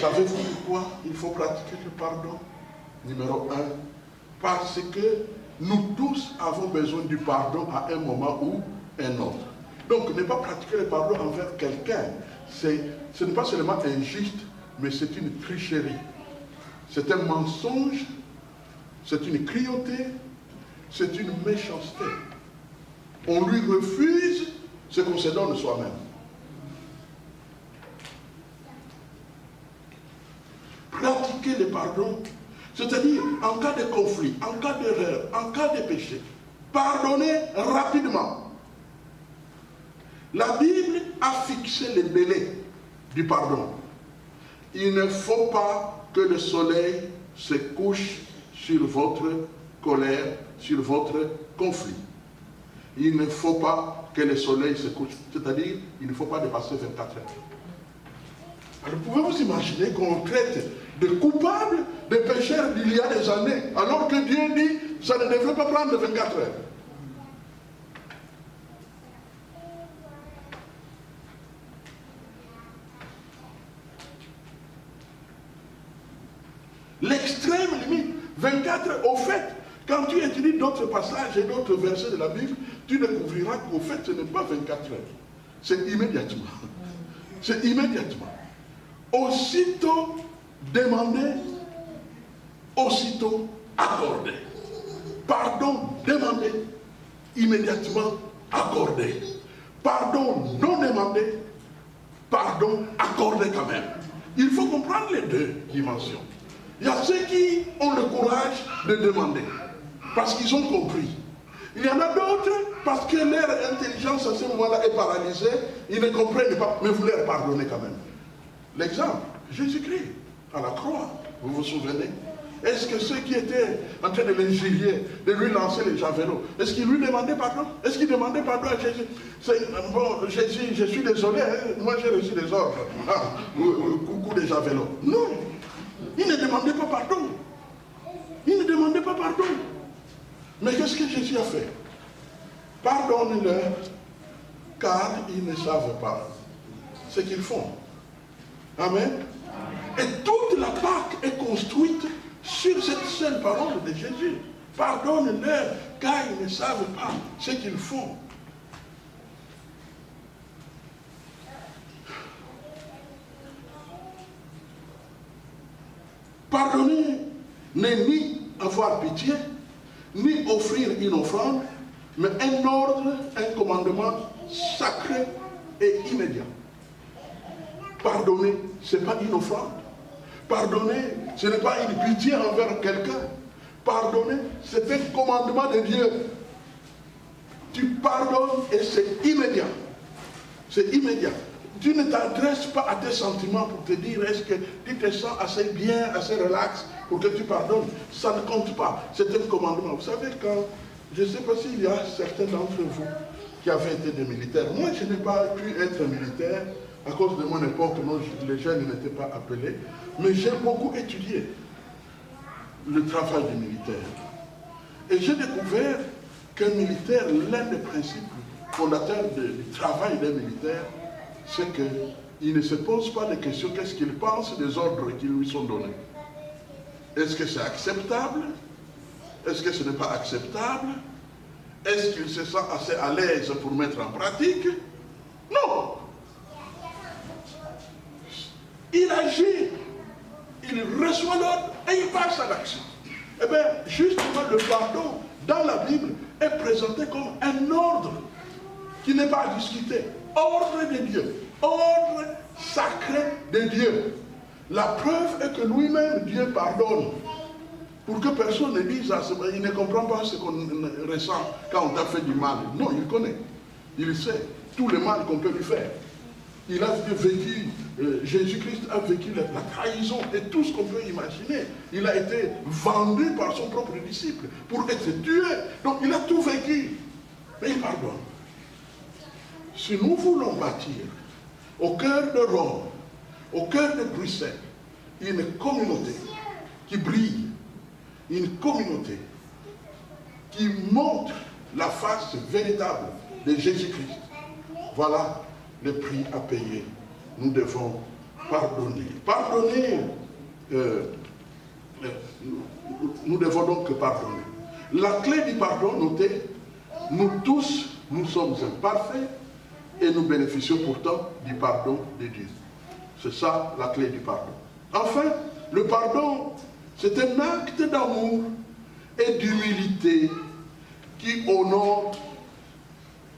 Savez-vous pourquoi il faut pratiquer le pardon? Numéro 1, parce que nous tous avons besoin du pardon à un moment ou un autre. Donc, ne pas pratiquer le pardon envers quelqu'un, ce n'est pas seulement injuste, mais c'est une tricherie. C'est un mensonge, c'est une cruauté, c'est une méchanceté. On lui refuse ce qu'on se donne soi-même. Pratiquer le pardon, c'est-à-dire en cas de conflit, en cas d'erreur, en cas de péché, pardonner rapidement. La Bible a fixé les délais du pardon. Il ne faut pas que le soleil se couche sur votre colère, sur votre conflit. Il ne faut pas que le soleil se couche, c'est-à-dire il ne faut pas dépasser 24 heures. Alors pouvez-vous imaginer qu'on traite de coupables, de pécheurs d'il y a des années, alors que Dieu dit ça ne devrait pas prendre 24 heures. L'extrême limite, 24 heures, au fait, quand tu étudies d'autres passages et d'autres versets de la Bible, tu découvriras qu'au fait, ce n'est pas 24 heures. C'est immédiatement. C'est immédiatement. Aussitôt demandé, aussitôt accordé. Pardon demandé, immédiatement accordé. Pardon non demandé, pardon accordé quand même. Il faut comprendre les deux dimensions. Il y a ceux qui ont le courage de demander, parce qu'ils ont compris. Il y en a d'autres, parce que leur intelligence à ce moment-là est paralysée, ils ne comprennent pas, mais vous leur pardonnez quand même. L'exemple, Jésus-Christ, à la croix, vous vous souvenez? Est-ce que ceux qui étaient en train de l'injurier, de lui lancer les javelots, est-ce qu'ils lui demandaient pardon? Est-ce qu'ils demandaient pardon à Jésus? Bon, Jésus, je suis désolé, hein, moi j'ai reçu des ordres. Coucou des javelots. Non, ils ne demandaient pas pardon. Ils ne demandaient pas pardon. Mais qu'est-ce que Jésus a fait? Pardonne-leur, car ils ne savent pas ce qu'ils font. Amen. Et toute la Pâque est construite sur cette seule parole de Jésus. Pardonne-leur, car ils ne savent pas ce qu'ils font. Pardonner n'est ni avoir pitié, ni offrir une offrande, mais un ordre, un commandement sacré et immédiat. Pardonner, ce n'est pas une offrande. Pardonner, ce n'est pas une pitié envers quelqu'un. Pardonner, c'est un commandement de Dieu. Tu pardonnes et c'est immédiat. C'est immédiat. Tu ne t'adresses pas à tes sentiments pour te dire est-ce que tu te sens assez bien, assez relax pour que tu pardonnes. Ça ne compte pas. C'est un commandement. Vous savez, quand, je ne sais pas s'il y a certains d'entre vous qui avaient été des militaires. Moi, je n'ai pas pu être militaire à cause de mon époque. Non, les jeunes n'étaient pas appelés. Mais j'ai beaucoup étudié le travail du militaire. Et j'ai découvert qu'un militaire, l'un des principes fondateurs du travail des militaires, c'est qu'il ne se pose pas de questions, qu'est-ce qu'il pense des ordres qui lui sont donnés. Est-ce que c'est acceptable? Est-ce que ce n'est pas acceptable? Est-ce qu'il se sent assez à l'aise pour mettre en pratique? Non! il agit, il reçoit l'ordre et il passe à l'action. Eh bien, justement, le pardon, dans la Bible, est présenté comme un ordre qui n'est pas à discuter. Ordre de Dieu, ordre sacré de Dieu. La preuve est que lui-même, Dieu pardonne. Pour que personne ne dise, il ne comprend pas ce qu'on ressent quand on t'a fait du mal. Non, il connaît. Il sait tout le mal qu'on peut lui faire. Il a vécu, Jésus-Christ a vécu la trahison et tout ce qu'on peut imaginer. Il a été vendu par son propre disciple pour être tué. Donc il a tout vécu. Mais il pardonne. Si nous voulons bâtir au cœur de Rome, au cœur de Bruxelles, une communauté qui brille, une communauté qui montre la face véritable de Jésus-Christ, voilà le prix à payer. Nous devons pardonner. Pardonner, nous devons donc pardonner. La clé du pardon, notez, nous tous, nous sommes imparfaits et nous bénéficions pourtant du pardon de Dieu. C'est ça la clé du pardon. Enfin, le pardon, c'est un acte d'amour et d'humilité qui honore,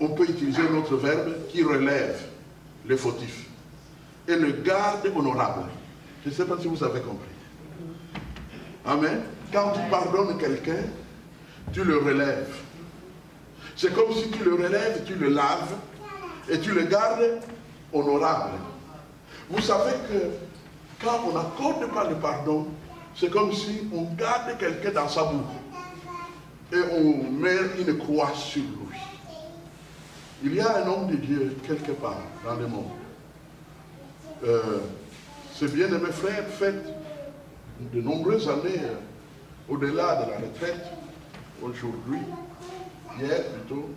on peut utiliser un autre verbe, qui relève les fautifs et le garde honorable. Je ne sais pas si vous avez compris. Amen. Quand tu pardonnes quelqu'un, tu le relèves. C'est comme si tu le relèves, tu le laves et tu le gardes honorable. Vous savez que quand on n'accorde pas le pardon, c'est comme si on garde quelqu'un dans sa bouche et on met une croix sur lui. Il y a un homme de Dieu quelque part dans le monde. Ce bien-aimé frère fête de nombreuses années au-delà de la retraite, aujourd'hui, hier plutôt.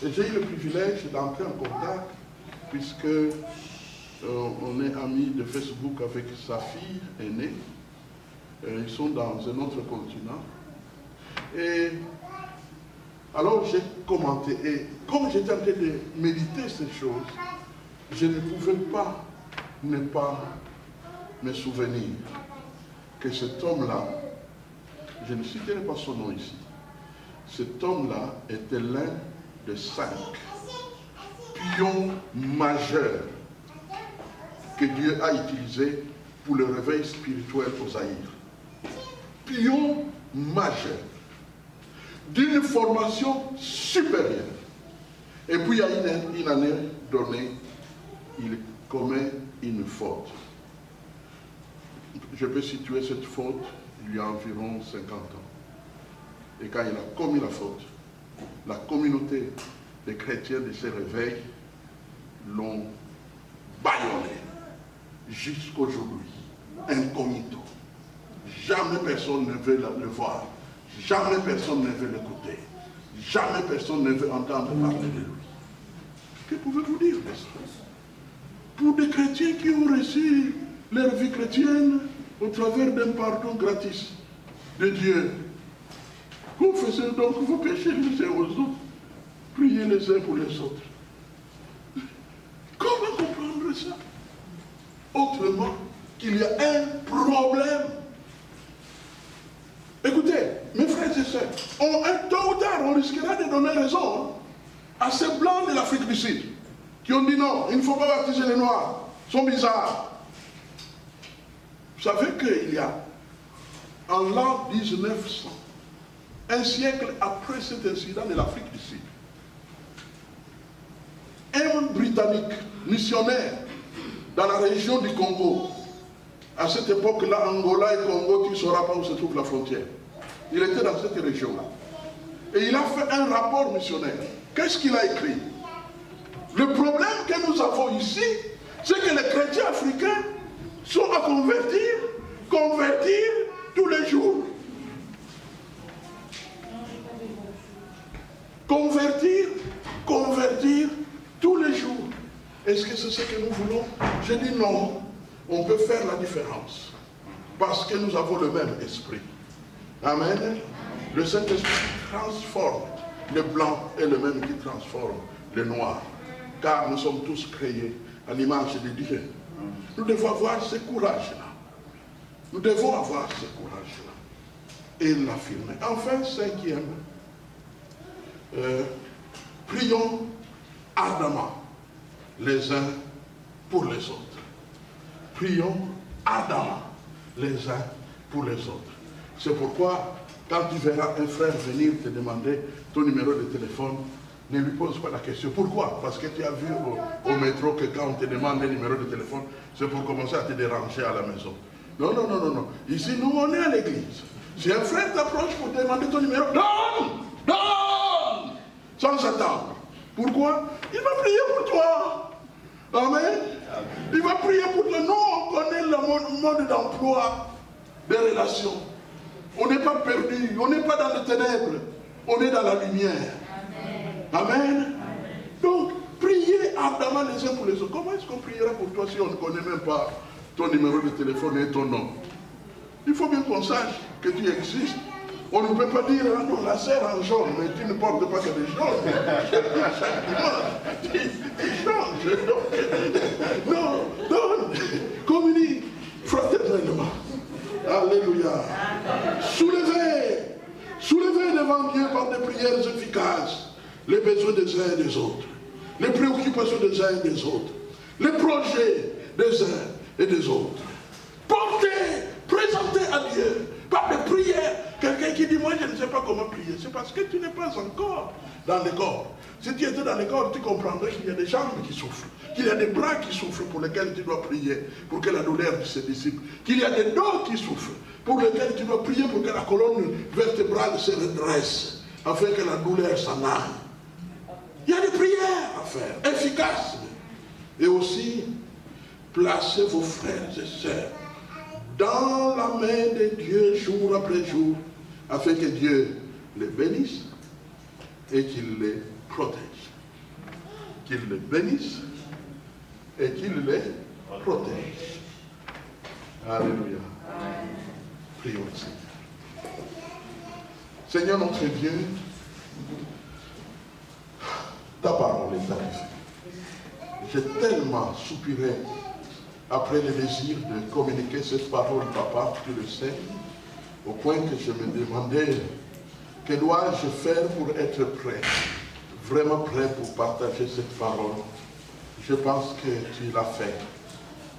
Et j'ai eu le privilège d'entrer en contact puisque on est amis de Facebook avec sa fille aînée. Ils sont dans un autre continent. Et alors j'ai commenté. Et comme j'étais en train de méditer ces choses, je ne pouvais pas ne pas me souvenir que cet homme-là, je ne citerai pas son nom ici, cet homme-là était l'un des 5 pions majeurs que Dieu a utilisés pour le réveil spirituel au Zaïre. Pion majeur, d'une formation supérieure. Et puis à une année donnée, il commet une faute. Je peux situer cette faute il y a environ 50 ans. Et quand il a commis la faute, la communauté des chrétiens de ce réveil l'ont bâillonné jusqu'aujourd'hui, incognito. Jamais personne ne veut le voir. Jamais personne ne veut l'écouter. Jamais personne ne veut entendre parler de lui. Que pouvez-vous dire de ça? Pour des chrétiens qui ont reçu leur vie chrétienne au travers d'un pardon gratis de Dieu, confessez donc vos péchés les uns aux autres, priez les uns pour les autres. Comment comprendre ça? Autrement qu'il y a un problème. Écoutez, mes frères et sœurs, tôt ou tard, on risquera de donner raison à ces blancs de l'Afrique du Sud qui ont dit non, il ne faut pas baptiser les Noirs, ils sont bizarres. Vous savez qu'il y a, en l'an 1900, un siècle après cet incident de l'Afrique du Sud, un Britannique missionnaire dans la région du Congo, à cette époque-là, Angola et Congo, tu ne sauras pas où se trouve la frontière. Il était dans cette région-là. Et il a fait un rapport missionnaire. Qu'est-ce qu'il a écrit? Le problème que nous avons ici, c'est que les chrétiens africains sont à convertir tous les jours. Convertir tous les jours. Est-ce que c'est ce que nous voulons? Je dis non. On peut faire la différence. Parce que nous avons le même esprit. Amen. Le Saint-Esprit transforme. Le blanc est le même qui transforme le noir. Car nous sommes tous créés à l'image de Dieu. Nous devons avoir ce courage-là. Nous devons avoir ce courage-là. Et l'affirmer. Enfin, cinquième, prions ardemment les uns pour les autres. Prions ardemment les uns pour les autres. C'est pourquoi, quand tu verras un frère venir te demander ton numéro de téléphone, ne lui pose pas la question. Pourquoi? Parce que tu as vu au métro que quand on te demande un numéro de téléphone, c'est pour commencer à te déranger à la maison. Non, non, non, non, non. Ici, nous, on est à l'église. Si un frère t'approche pour te demander ton numéro, donne! Donne! Sans attendre. Pourquoi? Il va prier pour toi. Amen. Il va prier pour toi. Nous, on connaît le mode d'emploi des relations. On n'est pas perdu. On n'est pas dans les ténèbres. On est dans la lumière. Amen. Amen. Donc, priez ardemment les uns pour les autres. Comment est-ce qu'on priera pour toi si on ne connaît même pas ton numéro de téléphone et ton nom? Il faut bien qu'on sache que tu existes. On ne peut pas dire, ah non, la sœur en jaune, mais tu ne portes pas que des jaunes. Tu changes. Non, donne, communique fraternellement. Alléluia. Soulevez devant Dieu par des prières efficaces les besoins des uns et des autres, les préoccupations des uns et des autres, les projets des uns et des autres. Présentez à Dieu par des prières. Quelqu'un qui dit, moi je ne sais pas comment prier, c'est parce que tu n'es pas encore dans le corps. Si tu étais dans le corps, tu comprendrais qu'il y a des jambes qui souffrent, qu'il y a des bras qui souffrent pour lesquels tu dois prier, pour que la douleur se dissipe, qu'il y a des dos qui souffrent, pour lesquels tu dois prier pour que la colonne vertébrale se redresse, afin que la douleur s'en aille. Il y a des prières à faire, efficaces. Et aussi, placez vos frères et sœurs dans la main de Dieu jour après jour, afin que Dieu les bénisse et qu'il les protège. Qu'il les bénisse et qu'il les protège. Alléluia. Prions le Seigneur. Seigneur notre Dieu, ta parole est arrivée. J'ai tellement soupiré après le désir de communiquer cette parole, papa, tu le sais, au point que je me demandais, que dois-je faire pour être prêt, vraiment prêt pour partager cette parole. Je pense que tu l'as fait.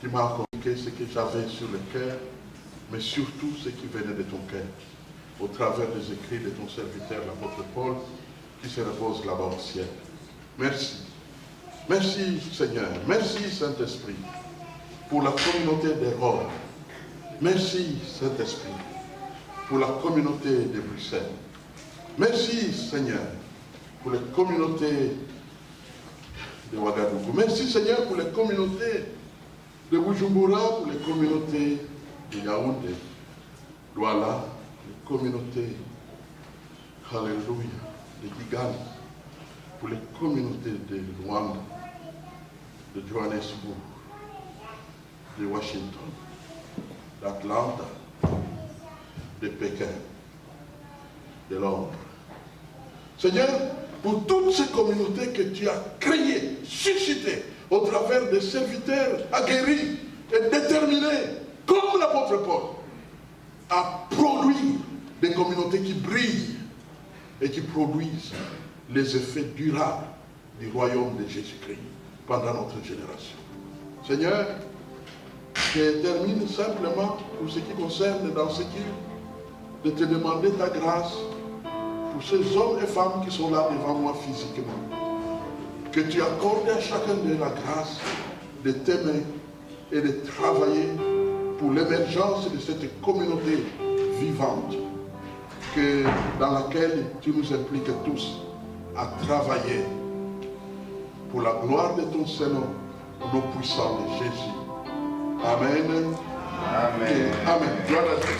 Tu m'as communiqué ce que j'avais sur le cœur, mais surtout ce qui venait de ton cœur, au travers des écrits de ton serviteur, l'apôtre Paul, qui se repose là-bas au ciel. Merci. Merci Seigneur. Merci Saint-Esprit pour la communauté des Rhodes. Merci Saint-Esprit pour la communauté de Bruxelles. Merci Seigneur pour les communautés de Ouagadougou. Merci Seigneur pour les communautés de Bujumbura, pour les communautés de Yaoundé, Douala, les communautés, Alléluia, de Kigali, pour les communautés de Rwanda, de Johannesburg, de Washington, d'Atlanta, de Pékin, de Londres. Seigneur, pour toutes ces communautés que tu as créées, suscitées, au travers des serviteurs aguerris et déterminés, comme l'apôtre Paul, à produire des communautés qui brillent et qui produisent les effets durables du royaume de Jésus-Christ pendant notre génération. Seigneur, je termine simplement pour ce qui concerne dans ce qui de te demander ta grâce pour ces hommes et femmes qui sont là devant moi physiquement. Que tu accordes à chacun de la grâce de t'aimer et de travailler pour l'émergence de cette communauté vivante dans laquelle tu nous impliques tous à travailler pour la gloire de ton Seigneur, au nom puissant de Jésus. Amen. Amen. Amen. Gloire à Dieu.